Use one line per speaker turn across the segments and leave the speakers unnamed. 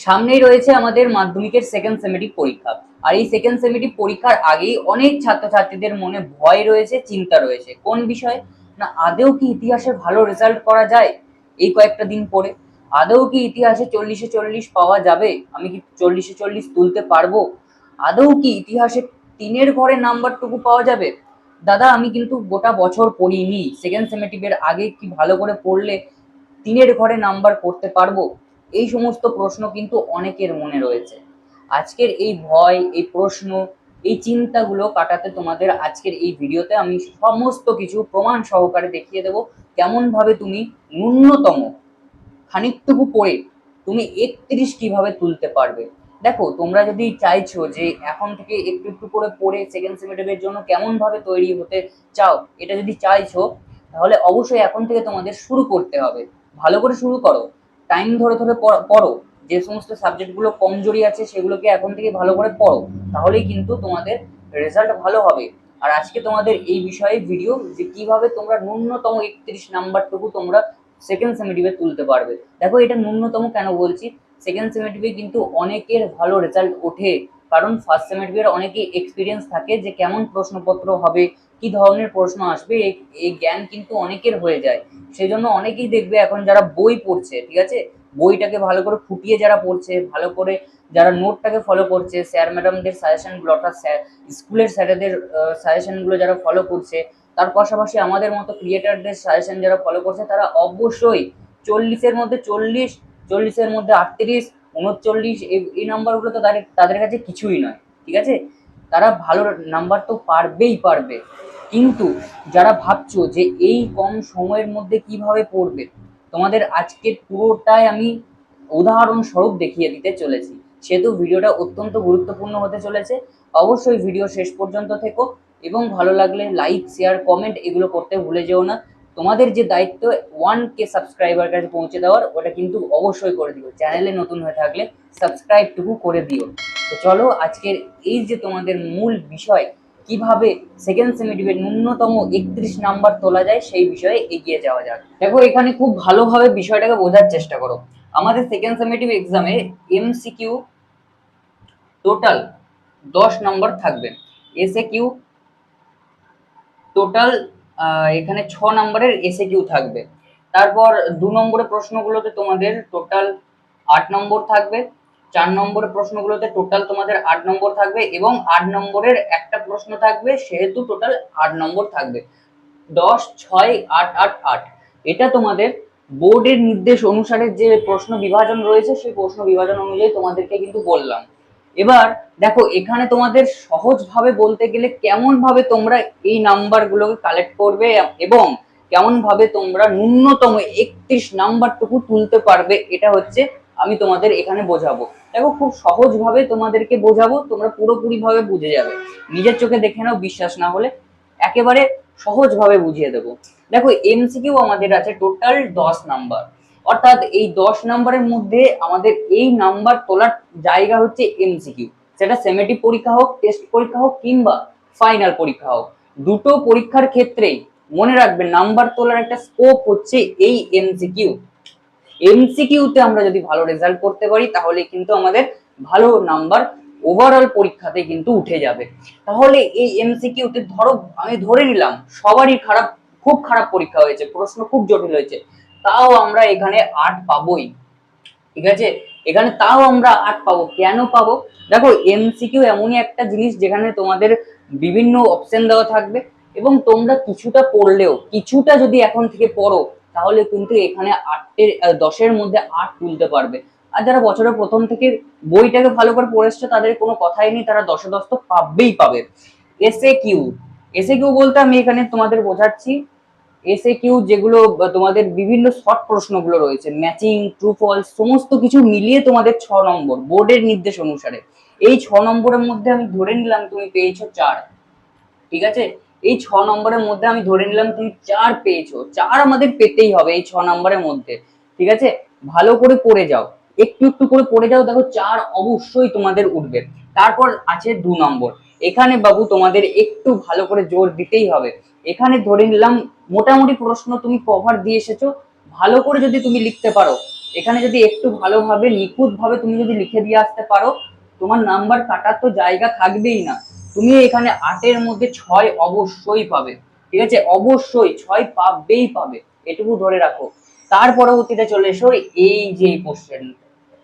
সামনেই রয়েছে আমাদের মাধ্যমিকের সেকেন্ড সেমেটিভ পরীক্ষা। আর এই সেকেন্ড সেমেটিভ পরীক্ষার আগেই অনেক ছাত্রছাত্রীদের মনে ভয় রয়েছে, চিন্তা রয়েছে। কোন বিষয়ে? না আদৌ কি ইতিহাসে ভালো রেজাল্ট করা যায় এই কয়েকটা দিন পরে? আদৌ কি ইতিহাসে 40-এ 40 পাওয়া যাবে? আমি কি 40-এ 40 তুলতে পারবো? আদৌ কি ইতিহাসে 3-এর ঘরে নাম্বারটুকু পাওয়া যাবে? দাদা আমি কিন্তু গোটা বছর পড়িনি, সেকেন্ড সেমেটিভের আগে কি ভালো করে পড়লে 3-এর ঘরে নাম্বার করতে পারবো? এই সমস্ত প্রশ্ন কিন্তু অনেকের মনে রয়েছে। আজকের এই ভয়, এই প্রশ্ন, এই চিন্তাগুলো কাটাতে তোমাদের আজকের এই ভিডিওতে আমি সমস্ত কিছু প্রমাণ সহকারে দেখিয়ে দেব কেমন ভাবে তুমি ন্যূনতম খানিকটুকু পড়ে তুমি 31 কিভাবে তুলতে পারবে। দেখো তোমরা যদি চাইছো যে এখন থেকে একটু একটু করে পড়ে সেকেন্ড সেমেস্টারের জন্য কেমন ভাবে তৈরি হতে চাও, এটা যদি চাইছো তাহলে অবশ্যই এখন থেকে তোমাদের শুরু করতে হবে। ভালো করে শুরু করো, টাইম ধরে ধরে পড়ো। যে সমস্ত সাবজেক্টগুলো কমজোরি আছে সেগুলোকে এখন থেকে ভালো করে পড়ো, তাহলেই কিন্তু তোমাদের রেজাল্ট ভালো হবে। আর আজকে তোমাদের এই বিষয়ে ভিডিও যে কিভাবে তোমরা ন্যূনতম 31 নাম্বারটুকু তোমরা সেকেন্ড সেমেটিভে তুলতে পারবে। দেখো এটা ন্যূনতম কেন বলছি, সেকেন্ড সেমেটিভে কিন্তু অনেকের ভালো রেজাল্ট ওঠে, কারণ ফার্স্ট সেমেটিভের অনেকেই এক্সপিরিয়েন্স থাকে যে কেমন প্রশ্নপত্র হবে, কি ধরনের প্রশ্ন আসবে, এই জ্ঞান কিন্তু অনেকের হয়ে যায়। সেই জন্য অনেকেই দেখবে এখন যারা বই পড়ছে, ঠিক আছে, বইটাকে ভালো করে ফুটিয়ে যারা পড়ছে, ভালো করে যারা নোটটাকে ফলো করছে, স্যার ম্যাডামদের সাজেশনগুলো অর্থাৎ স্কুলের স্যারেদের সাজেশনগুলো যারা ফলো করছে, তার পাশাপাশি আমাদের মতো ক্রিয়েটারদের সাজেশন যারা ফলো করছে, তারা অবশ্যই 40-এর মধ্যে 40, 40-এর মধ্যে 38, 39 এই নাম্বারগুলো তো তাদের কাছে কিছুই নয়, ঠিক আছে। তারা ভালো নাম্বার তো পারবেই পারবে, কিন্তু যারা ভাবছো যে এই কম সময়ের মধ্যে কিভাবে পড়বে, তোমাদের আজকে পুরোটাই আমি উদাহরণস্বরূপ দেখিয়ে দিতে চলেছি। সেহেতু ভিডিওটা অত্যন্ত গুরুত্বপূর্ণ হতে চলেছে। অবশ্যই ভিডিও শেষ পর্যন্ত থেকো, এবং ভালো লাগলে লাইক শেয়ার কমেন্ট এগুলো করতে ভুলে যেও না। তোমাদের যে দায়িত্ব 1K সাবস্ক্রাইবার কাছে পৌঁছে দেওয়ার, ওটা কিন্তু অবশ্যই করে দিও। চ্যানেলে নতুন হয়ে থাকলে সাবস্ক্রাইবটুকু করে দিও। তো চলো আজকের এই যে তোমাদের মূল বিষয়, কিভাবে সেকেন্ড সেমেটিভের ন্যূনতম 31 নাম্বার তোলা যায় সেই বিষয়ে এগিয়ে যাওয়া যাক। দেখো এখানে খুব ভালোভাবে বিষয়টাকে বোঝার চেষ্টা করো। আমাদের সেকেন্ড সেমেটিভ এক্সামে এমসিকিউ টোটাল 10 নম্বর থাকবে, এসএ কিউ টোটাল এখানে 6 নম্বরের এসএ কিউ থাকবে। তারপর 2 নম্বরের প্রশ্নগুলোতে তোমাদের টোটাল 8 নম্বর থাকবে। 4 নম্বরের প্রশ্নগুলোতে টোটাল তোমাদের 8 নম্বর থাকবে, এবং 8 নম্বরের একটা প্রশ্ন থাকবে, সেহেতু টোটাল 8 নম্বর থাকবে। 10, 6, 8, 8, 8। এটা তোমাদের বোর্ডের নির্দেশ অনুসারে যে প্রশ্ন বিভাজন রয়েছে সেই প্রশ্ন বিভাজন অনুযায়ী তোমাদেরকে কিন্তু বললাম। এবার দেখো এখানে তোমাদের সহজভাবে বলতে গেলে কেমন ভাবে তোমরা এই নাম্বারগুলোকে কালেক্ট করবে এবং কেমন ভাবে তোমরা ন্যূনতম 31 নাম্বারটুকু তুলতে পারবে, এটা হচ্ছে আমি তোমাদের এখানে বোঝাবো। দেখো খুব সহজ ভাবে তোমাদেরকে বোঝাবো, তোমরা পুরোপুরি ভাবে বুঝে যাবে। নিজের চোখে দেখে নাও, বিশ্বাস না হলে একেবারে সহজ ভাবে বুঝিয়ে দেবো। দেখো এমসিকিউ আমাদের আছে টোটাল 10 নাম্বার, অর্থাৎ এই 10 নাম্বারের মধ্যে আমাদের এই নাম্বার তোলার জায়গা হচ্ছে এমসিকিউ। সেটা সেমেটিভ পরীক্ষা হোক, টেস্ট পরীক্ষা হোক, কিংবা ফাইনাল পরীক্ষা হোক, দুটো পরীক্ষার ক্ষেত্রেই মনে রাখবেন নাম্বার তোলার একটা স্কোপ হচ্ছে এই এমসিকিউ। এমসিকিউতে আমরা যদি ভালো রেজাল্ট করতে পারি তাহলে কিন্তু আমাদের ভালো নাম্বার ওভারঅল পরীক্ষাতে কিন্তু উঠে যাবে। তাহলে এই এমসিকিউতে ধরো আমি ধরে নিলাম সবারই খুব খারাপ পরীক্ষা হয়েছে, প্রশ্ন খুব জটিল হয়েছে, তাও আমরা এখানে 8 পাবোই, ঠিক আছে। এখানে তাও আমরা 8 পাবো। কেন পাবো? দেখো এমসিকিউ এমনই একটা জিনিস যেখানে তোমাদের বিভিন্ন অপশন দেওয়া থাকবে, এবং তোমরা কিছুটা পড়লেও, কিছুটা যদি এখন থেকে পড়ো, তাহলে কিন্তু এখানে 10-এর মধ্যে 8 তুলতে পারবে। আর যারা বছরের প্রথম থেকে বইটাকে ভালো করে পড়ে এসছে তাদের কোনো কথাই নেই, তারা 10-এ 10 তো পাবেই পাবে। এসএ কিউ, এসএ কিউ বলতে আমি এখানে তোমাদের বোঝাচ্ছি এসএ কিউ যেগুলো তোমাদের বিভিন্ন শর্ট প্রশ্নগুলো রয়েছে, ম্যাচিং, ট্রু ফলস, সমস্ত কিছু মিলিয়ে তোমাদের 6 নম্বর বোর্ডের নির্দেশ অনুসারে। এই 6 নম্বরের মধ্যে আমি ধরে নিলাম তুমি পেয়েছো 4, ঠিক আছে। এই 6 নম্বরের মধ্যে আমি ধরে নিলাম তুমি 4 পেয়েছো, 4 আমাদের পেতেই হবে এই 6 নম্বরের মধ্যে, ঠিক আছে। ভালো করে পড়ে যাও, একটু একটু করে পড়ে যাও, দেখো 4 অবশ্যই তোমাদের উঠবে। তারপর আছে 2 নম্বর, এখানে বাবু তোমাদের একটু ভালো করে জোর দিতেই হবে। এখানে ধরে নিলাম মোটামুটি প্রশ্ন তুমি কভার দিয়ে এসেছো, ভালো করে যদি তুমি লিখতে পারো এখানে যদি একটু ভালোভাবে নিখুঁত ভাবে তুমি যদি লিখে দিয়ে আসতে পারো, তোমার নাম্বার কাটার তো জায়গা থাকবেই না। তুমি এখানে 8-এর মধ্যে 6 অবশ্যই পাবে, ঠিক আছে, অবশ্যই 6 পাবেই পাবে, এটুকু ধরে রাখো। তার পরবর্তীতে চলে এসো এই যে কোশ্চেন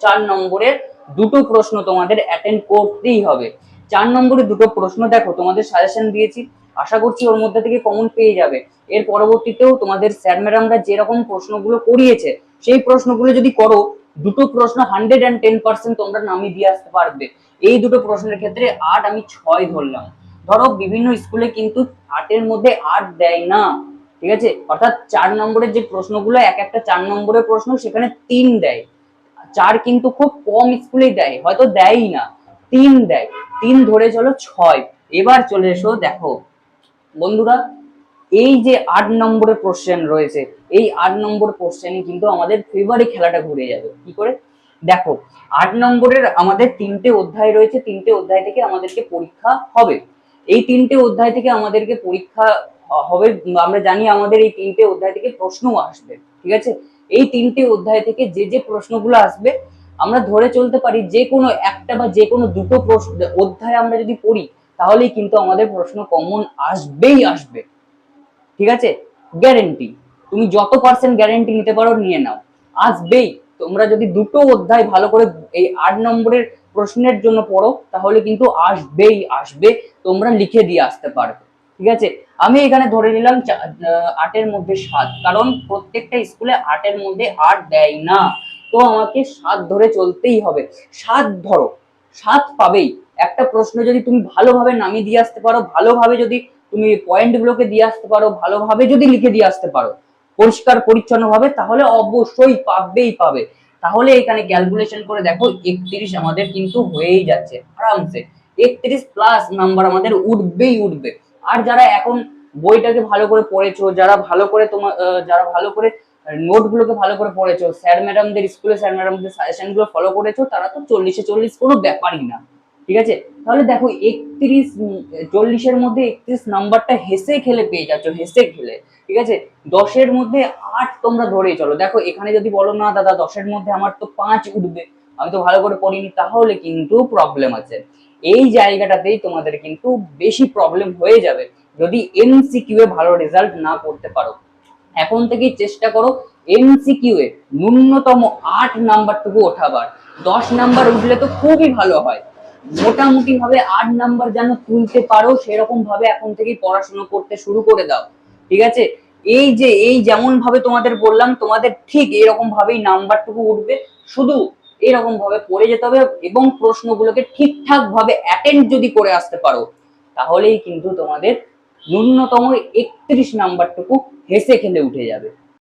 4 নম্বরের দুটো প্রশ্ন তোমাদের অ্যাটেন্ড করতেই হবে। 4 নম্বরে দুটো প্রশ্ন দেখো, তোমাদের সাজেশন দিয়েছি, আশা করছি ওর মধ্যে থেকে কমন পেয়ে যাবে। এর পরবর্তীতেও তোমাদের স্যার ম্যাডামরা যেরকম প্রশ্নগুলো করিয়েছে সেই প্রশ্নগুলো যদি করো, দুটো প্রশ্ন 110% তোমরা নামিয়ে দিয়ে আসতে পারবে। এই দুটো প্রশ্নের ক্ষেত্রে 8, আমি 6 ধরলাম। ধরো বিভিন্ন স্কুলে কিন্তু 8-এর মধ্যে 8 দেয় না, ঠিক আছে, অর্থাৎ 4 নম্বরের যে প্রশ্নগুলো এক একটা 4 নম্বরের প্রশ্ন সেখানে 3 দেয়। 4 কিন্তু খুব কম স্কুলেই দেয়, হয়তো দেয়ই না, 3 দেয়। 3 ধরে চলো 6। এবার চলে এসো, দেখো বন্ধুরা, এই যে 8 নম্বরের কোশ্চেন রয়েছে, এই 8 নম্বর কোশ্চেনে কিন্তু আমাদের ফেভারে খেলাটা ঘুরে যাবে। কি করে? দেখো, 8 নম্বরের আমাদের 3টে অধ্যায় রয়েছে, 3টে অধ্যায় থেকে আমাদেরকে পরীক্ষা হবে। এই 3টে অধ্যায় থেকে আমাদেরকে পরীক্ষা হবে, আমরা জানি আমাদের এই 3টে অধ্যায় থেকে প্রশ্ন আসবে, ঠিক আছে। এই 3টে অধ্যায় থেকে যে যে প্রশ্নগুলো আসবে, আমরা ধরে চলতে পারি যে কোনো একটা বা যে কোনো দুটো প্রশ্ন অধ্যায় আমরা যদি পড়ি, তাহলেই কিন্তু আমাদের প্রশ্ন কমন আসবেই আসবে, ঠিক আছে, গ্যারেন্টি। তুমি যত পার্সেন্ট গ্যারেন্টি নিতে পারো নিয়ে নাও, আসবেই। তোমরা যদি দুটো অধ্যায় ভালো করে এই 8 নম্বরের প্রশ্নের জন্য পড়ো, তাহলে কিন্তু আসবেই আসবে, তোমরা লিখে দিয়ে আসতে পারবে, ঠিক আছে। আমি এখানে ধরে নিলাম 8-এর মধ্যে 7, কারণ প্রত্যেকটা স্কুলে 8-এর মধ্যে 8 দেয় না, তো আমাকে 7 ধরে চলতেই হবে। 7 ধরো, 7 পাবেই। একটা প্রশ্ন যদি তুমি ভালোভাবে নামিয়ে দিয়ে আসতে পারো, ভালোভাবে যদি তুমি পয়েন্ট গুলোকে দিয়ে আসতে পারো, ভালোভাবে যদি লিখে দিয়ে আসতে পারো পরিষ্কার পরিচ্ছন্ন ভাবে, তাহলে অবশ্যই পাবেই পাবে। তাহলে এখানে ক্যালকুলেশন করে দেখো 31 আমাদের কিন্তু হয়েই যাচ্ছে আরামসে। 31 প্লাস নাম্বার আমাদের উঠবেই উঠবে। আর যারা এখন বইটাকে ভালো করে পড়েছো, যারা ভালো করে তোমার যারা ভালো করে নোট গুলোকে ভালো করে পড়েছো, স্যার ম্যাডামদের স্কুলে স্যার ম্যাডামদের সাজেশন গুলো ফলো করেছো, তারা তো 40-এ 40 কোনো ব্যাপারই না, ঠিক আছে। তাহলে দেখো 40-এর মধ্যে 31 নাম্বারটা হেসে খেলে পেয়ে যাচ্ছ, হেসে খেলে, ঠিক আছে। 10-এর মধ্যে 8 তোমরা ধরেই চলো। দেখো এখানে যদি বলো না দাদা 10-এর মধ্যে আমার তো 5 উঠবে, আমি তো ভালো করে পড়িনি, তাহলে কিন্তু প্রবলেম আছে। এই জায়গাটাতেই তোমাদের কিন্তু বেশি প্রবলেম হয়ে যাবে যদি এমসিকিউ এ ভালো রেজাল্ট না করতে পারো। এখন থেকেই চেষ্টা করো এমসিকিউ এ ন্যূনতম 8 নাম্বারটুকু ওঠাবার। 10 নাম্বার উঠলে তো খুবই ভালো হয়, মোটামুটি ভাবে 8 নাম্বার যেন তুলতে পারো, সেরকম ভাবে এখন থেকেই পড়াশোনা করতে শুরু করে দাও, ঠিক আছে। এই যেমন ভাবে তোমাদের বললাম, তোমাদের ঠিক এরকম ভাবেই নাম্বারটুকু উঠবে। শুধু এরকম ভাবে পড়ে যেতে হবে এবং প্রশ্নগুলোকে ঠিকঠাক ভাবে অ্যাটেন্ড যদি করে আসতে পারো, তাহলেই কিন্তু তোমাদের ন্যূনতম 31 নাম্বারটুকু হেসে খেলে উঠে যাবে।